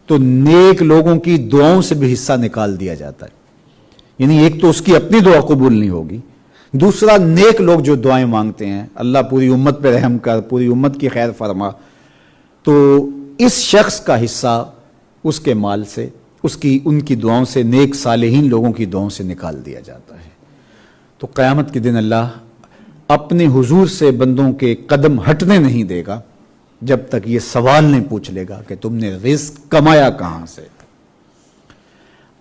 تو نیک لوگوں کی دعاؤں سے بھی حصہ نکال دیا جاتا ہے، یعنی ایک تو اس کی اپنی دعا قبول نہیں ہوگی، دوسرا نیک لوگ جو دعائیں مانگتے ہیں اللہ پوری امت پہ رحم کر، پوری امت کی خیر فرما، تو اس شخص کا حصہ اس کے مال سے، ان کی دعاؤں سے، نیک صالحین لوگوں کی دعاؤں سے نکال دیا جاتا ہے۔ تو قیامت کے دن اللہ اپنے حضور سے بندوں کے قدم ہٹنے نہیں دے گا جب تک یہ سوال نہیں پوچھ لے گا کہ تم نے رزق کمایا کہاں سے۔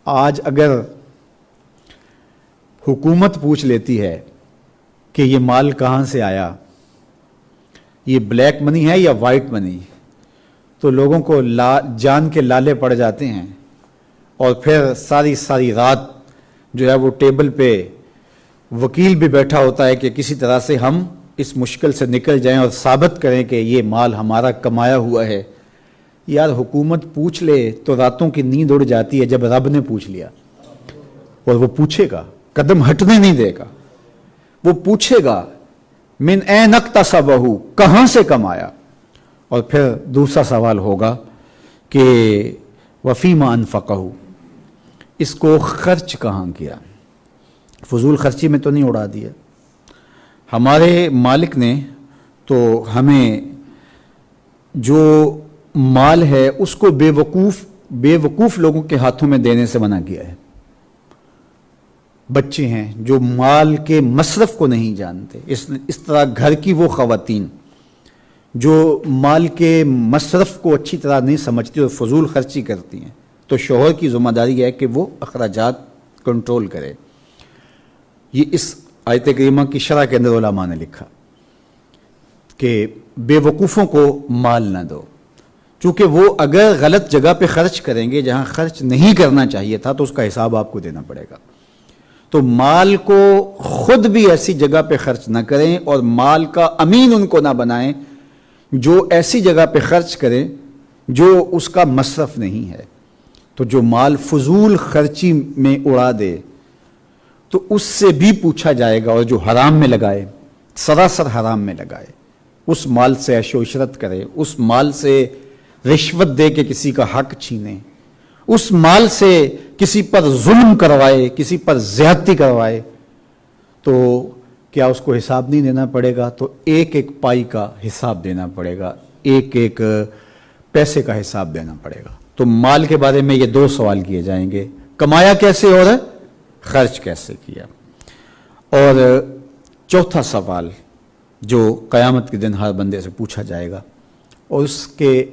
آج اگر حکومت پوچھ لیتی ہے کہ یہ مال کہاں سے آیا، یہ بلیک منی ہے یا وائٹ منی، تو لوگوں کو جان کے لالے پڑ جاتے ہیں، اور پھر ساری رات جو ہے وہ ٹیبل پہ وکیل بھی بیٹھا ہوتا ہے کہ کسی طرح سے ہم اس مشکل سے نکل جائیں اور ثابت کریں کہ یہ مال ہمارا کمایا ہوا ہے۔ یار حکومت پوچھ لے تو راتوں کی نیند اڑ جاتی ہے جب رب نے پوچھ لیا، اور وہ پوچھے گا، قدم ہٹنے نہیں دے گا، وہ پوچھے گا من این اکتسبہ، کہاں سے کمایا، اور پھر دوسرا سوال ہوگا کہ وفیما انفقہ، اس کو خرچ کہاں کیا، فضول خرچی میں تو نہیں اڑا دیا۔ ہمارے مالک نے تو ہمیں جو مال ہے اس کو بے وقوف لوگوں کے ہاتھوں میں دینے سے منع کیا ہے۔ بچے ہیں جو مال کے مصرف کو نہیں جانتے، اس طرح گھر کی وہ خواتین جو مال کے مصرف کو اچھی طرح نہیں سمجھتی اور فضول خرچی کرتی ہیں، تو شوہر کی ذمہ داری ہے کہ وہ اخراجات کنٹرول کرے۔ یہ اس آیت کریمہ کی شرح کے اندر علماء نے لکھا کہ بے وقوفوں کو مال نہ دو، چونکہ وہ اگر غلط جگہ پہ خرچ کریں گے جہاں خرچ نہیں کرنا چاہیے تھا تو اس کا حساب آپ کو دینا پڑے گا۔ تو مال کو خود بھی ایسی جگہ پہ خرچ نہ کریں، اور مال کا امین ان کو نہ بنائیں جو ایسی جگہ پہ خرچ کریں جو اس کا مصرف نہیں ہے۔ تو جو مال فضول خرچی میں اڑا دے تو اس سے بھی پوچھا جائے گا، اور جو حرام میں لگائے، سراسر حرام میں لگائے، اس مال سے عیش و عشرت کرے، اس مال سے رشوت دے کے کسی کا حق چھینے، اس مال سے کسی پر ظلم کروائے، کسی پر زیادتی کروائے، تو کیا اس کو حساب نہیں دینا پڑے گا؟ تو ایک ایک پائی کا حساب دینا پڑے گا، ایک ایک پیسے کا حساب دینا پڑے گا۔ تو مال کے بارے میں یہ دو سوال کیے جائیں گے، کمایا کیسے اور خرچ کیسے کیا۔ اور چوتھا سوال جو قیامت کے دن ہر بندے سے پوچھا جائے گا، اور اس کے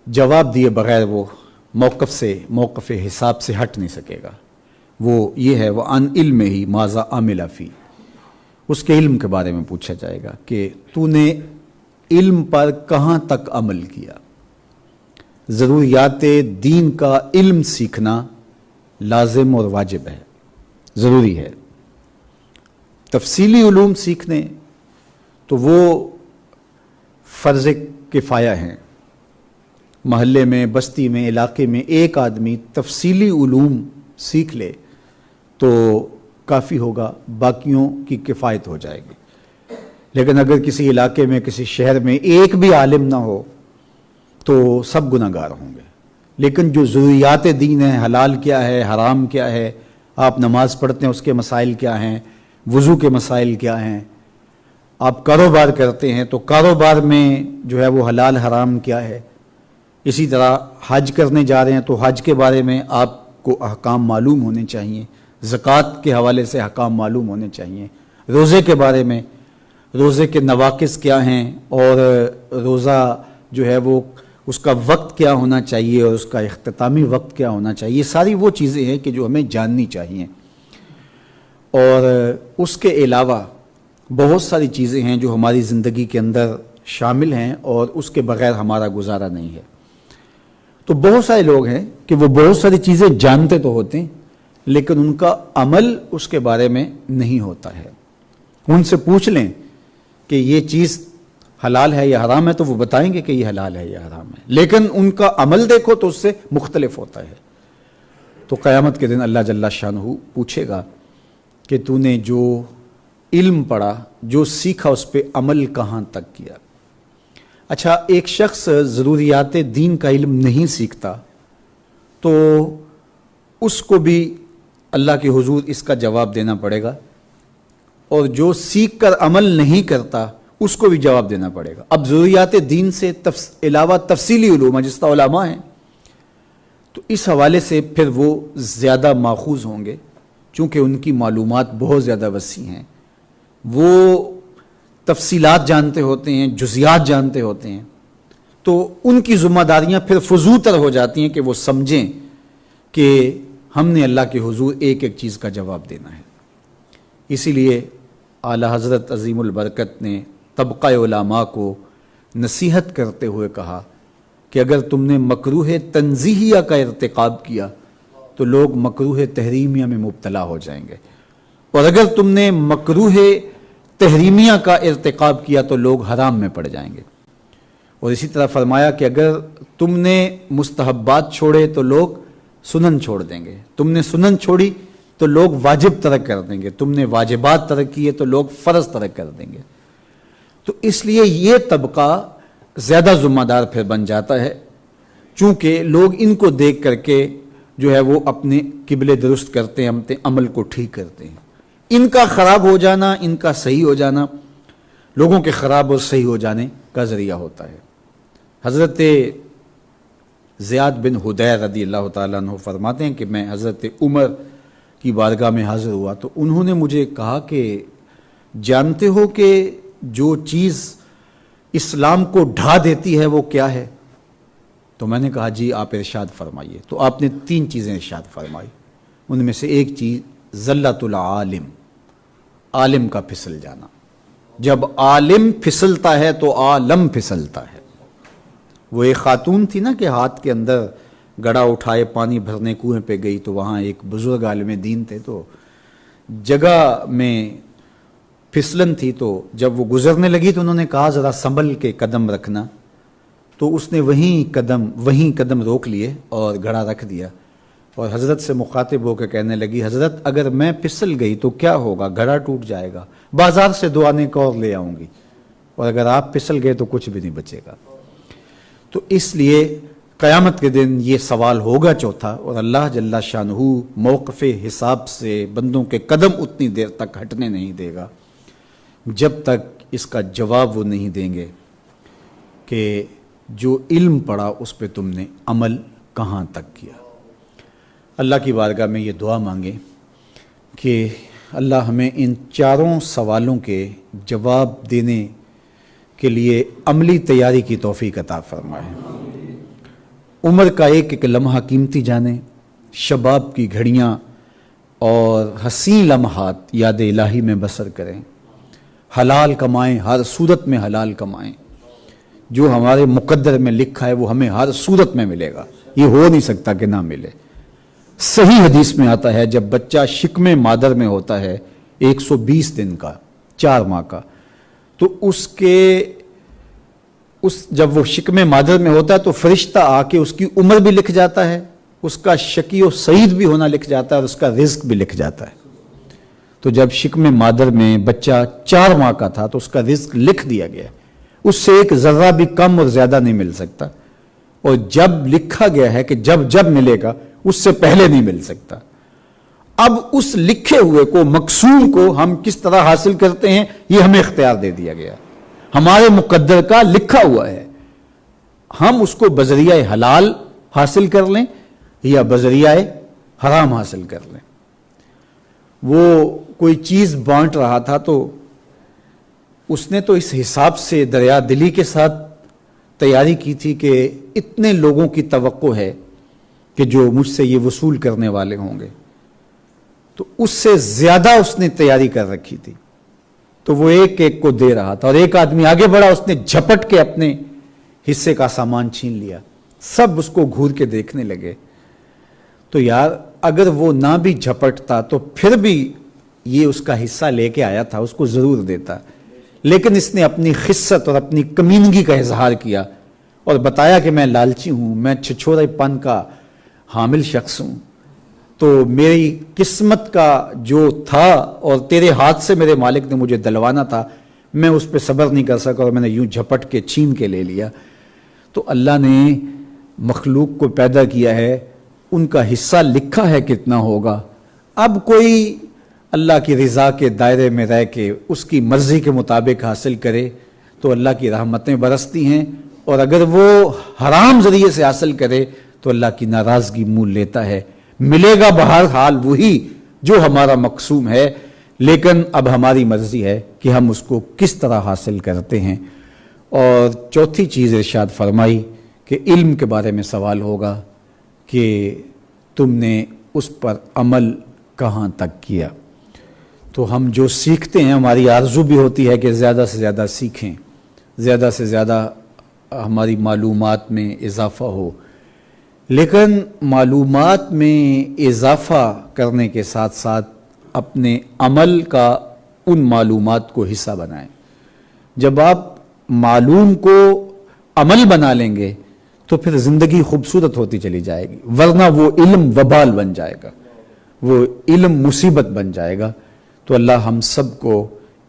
جواب دیے بغیر وہ موقف حساب سے ہٹ نہیں سکے گا، وہ یہ ہے وَعَنْ عِلْمِهِ مَاذَا عَمِلَ فِيهِ، اس کے علم کے بارے میں پوچھا جائے گا کہ تو نے علم پر کہاں تک عمل کیا۔ ضروریات دین کا علم سیکھنا لازم اور واجب ہے، ضروری ہے۔ تفصیلی علوم سیکھنے تو وہ فرض کفایہ ہیں، محلے میں، بستی میں، علاقے میں ایک آدمی تفصیلی علوم سیکھ لے تو کافی ہوگا، باقیوں کی کفایت ہو جائے گی۔ لیکن اگر کسی علاقے میں، کسی شہر میں ایک بھی عالم نہ ہو تو سب گناہ گار ہوں گے۔ لیکن جو ضروریات دین ہیں، حلال کیا ہے، حرام کیا ہے، آپ نماز پڑھتے ہیں اس کے مسائل کیا ہیں، وضو کے مسائل کیا ہیں، آپ کاروبار کرتے ہیں تو کاروبار میں جو ہے وہ حلال حرام کیا ہے، اسی طرح حج کرنے جا رہے ہیں تو حج کے بارے میں آپ کو احکام معلوم ہونے چاہیے، زکوٰۃ کے حوالے سے احکام معلوم ہونے چاہیے، روزے کے بارے میں، روزے کے نواقص کیا ہیں، اور روزہ جو ہے وہ اس کا وقت کیا ہونا چاہیے اور اس کا اختتامی وقت کیا ہونا چاہیے، یہ ساری وہ چیزیں ہیں کہ جو ہمیں جاننی چاہیے۔ اور اس کے علاوہ بہت ساری چیزیں ہیں جو ہماری زندگی کے اندر شامل ہیں اور اس کے بغیر ہمارا گزارا نہیں ہے۔ تو بہت سارے لوگ ہیں کہ وہ بہت ساری چیزیں جانتے تو ہوتے ہیں لیکن ان کا عمل اس کے بارے میں نہیں ہوتا ہے۔ ان سے پوچھ لیں کہ یہ چیز حلال ہے یا حرام ہے تو وہ بتائیں گے کہ یہ حلال ہے یا حرام ہے، لیکن ان کا عمل دیکھو تو اس سے مختلف ہوتا ہے۔ تو قیامت کے دن اللہ جل شانہ پوچھے گا کہ تو نے جو علم پڑھا، جو سیکھا، اس پہ عمل کہاں تک کیا۔ اچھا، ایک شخص ضروریات دین کا علم نہیں سیکھتا تو اس کو بھی اللہ کے حضور اس کا جواب دینا پڑے گا، اور جو سیکھ کر عمل نہیں کرتا اس کو بھی جواب دینا پڑے گا۔ اب ضروریات دین سے علاوہ تفصیلی علوم جس طرح علماء ہیں، تو اس حوالے سے پھر وہ زیادہ ماخوذ ہوں گے، چونکہ ان کی معلومات بہت زیادہ وسیع ہیں، وہ تفصیلات جانتے ہوتے ہیں، جزیات جانتے ہوتے ہیں، تو ان کی ذمہ داریاں پھر فضوتر ہو جاتی ہیں کہ وہ سمجھیں کہ ہم نے اللہ کے حضور ایک ایک چیز کا جواب دینا ہے۔ اسی لیے اعلی حضرت عظیم البرکت نے طبقہ علماء کو نصیحت کرتے ہوئے کہا کہ اگر تم نے مکروہ تنزیہیہ کا ارتکاب کیا تو لوگ مکروہ تحریمیہ میں مبتلا ہو جائیں گے، اور اگر تم نے مکروہ تحریمیہ کا ارتکاب کیا تو لوگ حرام میں پڑ جائیں گے۔ اور اسی طرح فرمایا کہ اگر تم نے مستحبات چھوڑے تو لوگ سنن چھوڑ دیں گے، تم نے سنن چھوڑی تو لوگ واجب ترک کر دیں گے، تم نے واجبات ترک کیے تو لوگ فرض ترک کر دیں گے۔ تو اس لیے یہ طبقہ زیادہ ذمہ دار پھر بن جاتا ہے، چونکہ لوگ ان کو دیکھ کر کے جو ہے وہ اپنے قبلے درست کرتے ہیں، اپنے عمل کو ٹھیک کرتے ہیں۔ ان کا خراب ہو جانا، ان کا صحیح ہو جانا لوگوں کے خراب اور صحیح ہو جانے کا ذریعہ ہوتا ہے۔ حضرت زیاد بن حدیر رضی اللہ تعالیٰ عنہ فرماتے ہیں کہ میں حضرت عمر کی بارگاہ میں حاضر ہوا تو انہوں نے مجھے کہا کہ جانتے ہو کہ جو چیز اسلام کو ڈھا دیتی ہے وہ کیا ہے؟ تو میں نے کہا جی آپ ارشاد فرمائیے۔ تو آپ نے 3 چیزیں ارشاد فرمائی، ان میں سے ایک چیز ذلت العالم، عالم کا پھسل جانا۔ جب عالم پھسلتا ہے تو عالم پھسلتا ہے۔ وہ ایک خاتون تھی نا کہ ہاتھ کے اندر گڑا اٹھائے پانی بھرنے کنویں پہ گئی، تو وہاں ایک بزرگ عالم دین تھے، تو جگہ میں پھسلن تھی، تو جب وہ گزرنے لگی تو انہوں نے کہا ذرا سنبھل کے قدم رکھنا، تو اس نے وہیں قدم روک لیے اور گھڑا رکھ دیا، اور حضرت سے مخاطب ہو کے کہنے لگی حضرت اگر میں پھسل گئی تو کیا ہوگا؟ گھڑا ٹوٹ جائے گا، بازار سے 2 آنے کا اور لے آؤں گی، اور اگر آپ پھسل گئے تو کچھ بھی نہیں بچے گا۔ تو اس لیے قیامت کے دن یہ سوال ہوگا چوتھا، اور اللہ جل شانہ موقف حساب سے بندوں کے قدم اتنی دیر تک ہٹنے نہیں دے گا جب تک اس کا جواب وہ نہیں دیں گے کہ جو علم پڑھا اس پہ تم نے عمل کہاں تک کیا۔ اللہ کی بارگاہ میں یہ دعا مانگیں کہ اللہ ہمیں ان 4 سوالوں کے جواب دینے کے لیے عملی تیاری کی توفیق عطا فرمائے۔ عمر کا ایک ایک لمحہ قیمتی جانیں، شباب کی گھڑیاں اور حسین لمحات یاد الہی میں بسر کریں، حلال کمائیں، ہر صورت میں حلال کمائیں، جو ہمارے مقدر میں لکھا ہے وہ ہمیں ہر صورت میں ملے گا، یہ ہو نہیں سکتا کہ نہ ملے۔ صحیح حدیث میں آتا ہے جب بچہ شکم مادر میں ہوتا ہے 120 دن کا، 4 ماہ کا، تو جب وہ شکم مادر میں ہوتا ہے تو فرشتہ آ کے اس کی عمر بھی لکھ جاتا ہے، اس کا شقی و سعید بھی ہونا لکھ جاتا ہے، اور اس کا رزق بھی لکھ جاتا ہے۔ تو جب شکم مادر میں بچہ 4 ماہ کا تھا تو اس کا رزق لکھ دیا گیا، اس سے ایک ذرہ بھی کم اور زیادہ نہیں مل سکتا، اور جب لکھا گیا ہے کہ جب ملے گا اس سے پہلے نہیں مل سکتا۔ اب اس لکھے ہوئے کو، مقسوم کو ہم کس طرح حاصل کرتے ہیں یہ ہمیں اختیار دے دیا گیا، ہمارے مقدر کا لکھا ہوا ہے، ہم اس کو بذریعہ حلال حاصل کر لیں یا بذریعہ حرام حاصل کر لیں۔ وہ کوئی چیز بانٹ رہا تھا تو اس نے تو اس حساب سے دریا دلی کے ساتھ تیاری کی تھی کہ اتنے لوگوں کی توقع ہے کہ جو مجھ سے یہ وصول کرنے والے ہوں گے، تو اس سے زیادہ اس نے تیاری کر رکھی تھی، تو وہ ایک ایک کو دے رہا تھا، اور ایک آدمی آگے بڑھا، اس نے جھپٹ کے اپنے حصے کا سامان چھین لیا، سب اس کو گھور کے دیکھنے لگے۔ تو یار اگر وہ نہ بھی جھپٹتا تو پھر بھی یہ اس کا حصہ لے کے آیا تھا، اس کو ضرور دیتا، لیکن اس نے اپنی خست اور اپنی کمینگی کا اظہار کیا اور بتایا کہ میں لالچی ہوں، میں چھچھورے پن کا حامل شخص ہوں، تو میری قسمت کا جو تھا اور تیرے ہاتھ سے میرے مالک نے مجھے دلوانا تھا، میں اس پہ صبر نہیں کر سکا اور میں نے یوں جھپٹ کے چھین کے لے لیا۔ تو اللہ نے مخلوق کو پیدا کیا ہے، ان کا حصہ لکھا ہے کتنا ہوگا۔ اب کوئی اللہ کی رضا کے دائرے میں رہ کے اس کی مرضی کے مطابق حاصل کرے تو اللہ کی رحمتیں برستی ہیں، اور اگر وہ حرام ذریعے سے حاصل کرے تو اللہ کی ناراضگی مول لیتا ہے۔ ملے گا بہرحال وہی جو ہمارا مقسوم ہے، لیکن اب ہماری مرضی ہے کہ ہم اس کو کس طرح حاصل کرتے ہیں۔ اور چوتھی چیز ارشاد فرمائی کہ علم کے بارے میں سوال ہوگا کہ تم نے اس پر عمل کہاں تک کیا۔ تو ہم جو سیکھتے ہیں، ہماری آرزو بھی ہوتی ہے کہ زیادہ سے زیادہ سیکھیں، زیادہ سے زیادہ ہماری معلومات میں اضافہ ہو، لیکن معلومات میں اضافہ کرنے کے ساتھ ساتھ اپنے عمل کا ان معلومات کو حصہ بنائیں۔ جب آپ معلوم کو عمل بنا لیں گے تو پھر زندگی خوبصورت ہوتی چلی جائے گی، ورنہ وہ علم وبال بن جائے گا، وہ علم مصیبت بن جائے گا۔ تو اللہ ہم سب کو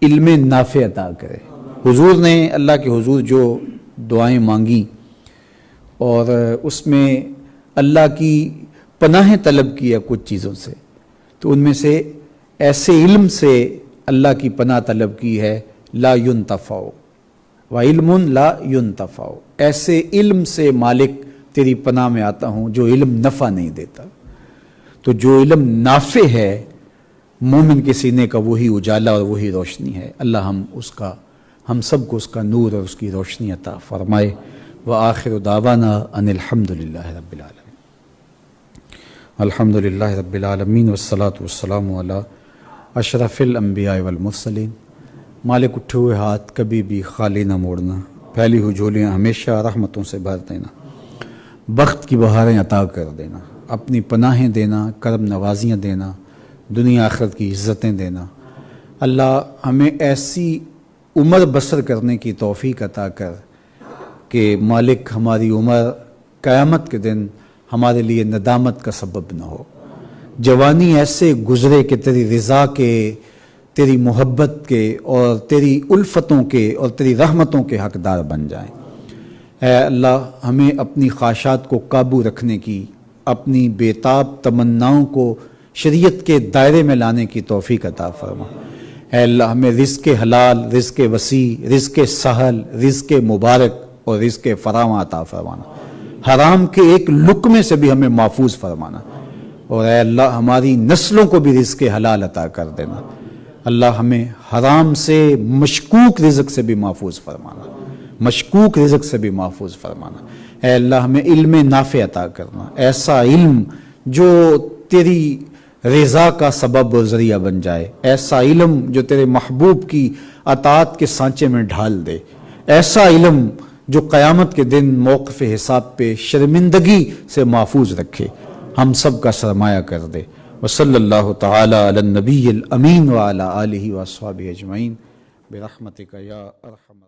علم نافع عطا کرے۔ حضور نے اللہ کے حضور جو دعائیں مانگی اور اس میں اللہ کی پناہ طلب کیا کچھ چیزوں سے، تو ان میں سے ایسے علم سے اللہ کی پناہ طلب کی ہے لا ينتفع وعلم لا ينتفع، ایسے علم سے مالک تیری پناہ میں آتا ہوں جو علم نفع نہیں دیتا۔ تو جو علم نافع ہے مومن کے سینے کا وہی اجالا اور وہی روشنی ہے۔ اللہ ہم سب کو اس کا نور اور اس کی روشنی عطا فرمائے۔ وآخر دعوانا ان الحمد للہ رب العالمین۔ الحمد للہ رب العالمین والصلاة والسلام علی اشرف الانبیاء والمرسلین۔ مالک اٹھے ہوئے ہاتھ کبھی بھی خالی نہ موڑنا، پھیلی ہوئی جھولیاں ہمیشہ رحمتوں سے بھر دینا، بخت کی بہاریں عطا کر دینا، اپنی پناہیں دینا، کرم نوازیاں دینا، دنیا آخرت کی عزتیں دینا۔ اللہ ہمیں ایسی عمر بسر کرنے کی توفیق عطا کر کہ مالک ہماری عمر قیامت کے دن ہمارے لیے ندامت کا سبب نہ ہو، جوانی ایسے گزرے کہ تیری رضا کے، تیری محبت کے اور تیری الفتوں کے اور تیری رحمتوں کے حقدار بن جائیں۔ اے اللہ ہمیں اپنی خواہشات کو قابو رکھنے کی، اپنی بےتاب تمناؤں کو شریعت کے دائرے میں لانے کی توفیق عطا فرما۔ اے اللہ ہمیں رزق حلال، رزق وسیع، رزق سہل، رزق مبارک اور رزق فراواں عطا فرمانا، حرام کے ایک لقمے سے بھی ہمیں محفوظ فرمانا، اور اے اللہ ہماری نسلوں کو بھی رزق حلال عطا کر دینا۔ اللہ ہمیں حرام سے مشکوک رزق سے بھی محفوظ فرمانا، مشکوک رزق سے بھی محفوظ فرمانا۔ اے اللہ ہمیں علم نافع عطا کرنا، ایسا علم جو تیری رضا کا سبب و ذریعہ بن جائے، ایسا علم جو تیرے محبوب کی اطاعت کے سانچے میں ڈھال دے، ایسا علم جو قیامت کے دن موقف حساب پہ شرمندگی سے محفوظ رکھے، ہم سب کا سرمایہ کر دے۔ وصلی اللہ تعالی علی النبی الامین وعلی آلہ واصحابہ اجمعین برحمتک یا ارحم